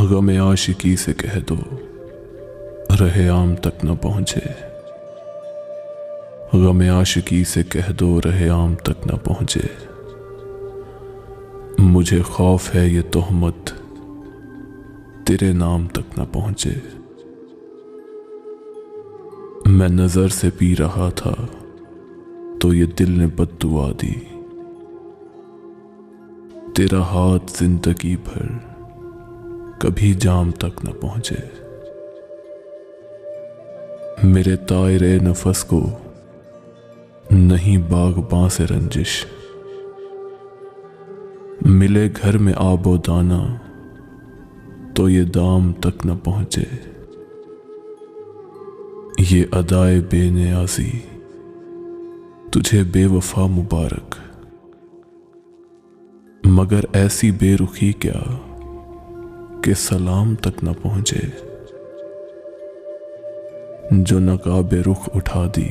गम आशिकी से कह दो रहे आम तक न पहुंचे। गम आशिकी से कह दो रहे आम तक न पहुंचे। मुझे खौफ है ये तोहमत तेरे नाम तक न पहुंचे। मैं नजर से पी रहा था तो ये दिल ने बद्दुआ दी। तेरा हाथ जिंदगी भर कभी जाम तक न पहुंचे। मेरे तायरे नफस को नहीं बागबां से रंजिश। मिले घर में आबो दाना तो ये दाम तक न पहुंचे। ये अदाए बेनियाज़ी तुझे बेवफा मुबारक, मगर ऐसी बेरुखी क्या कि सलाम तक न पहुंचे। जो नकाबे रुख उठा दी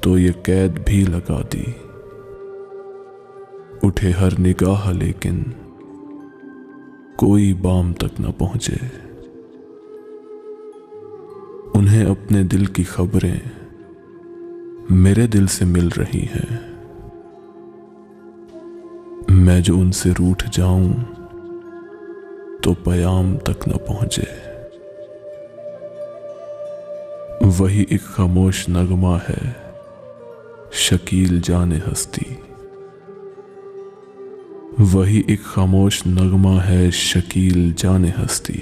तो ये कैद भी लगा दी। उठे हर निगाह लेकिन कोई बाम तक न पहुंचे। उन्हें अपने दिल की खबरें मेरे दिल से मिल रही हैं। मैं जो उनसे रूठ जाऊं तो पयाम तक न पहुंचे। वही एक खामोश नगमा है शकील जाने हस्ती। वही एक खामोश नगमा है शकील जाने हस्ती।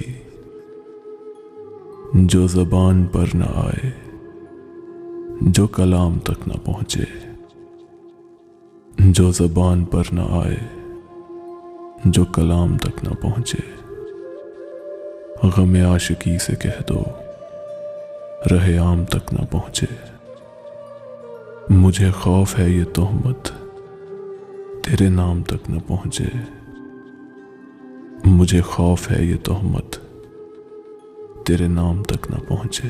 जो ज़बान पर न आए, जो कलाम तक न पहुंचे। जो ज़बान पर न आए, जो कलाम तक न पहुंचे। गम आशिकी से कह दो रहे आम तक न पहुंचे। मुझे खौफ है ये तोहमत तेरे नाम तक न पहुंचे। मुझे खौफ है ये तोहमत तेरे नाम तक न पहुंचे।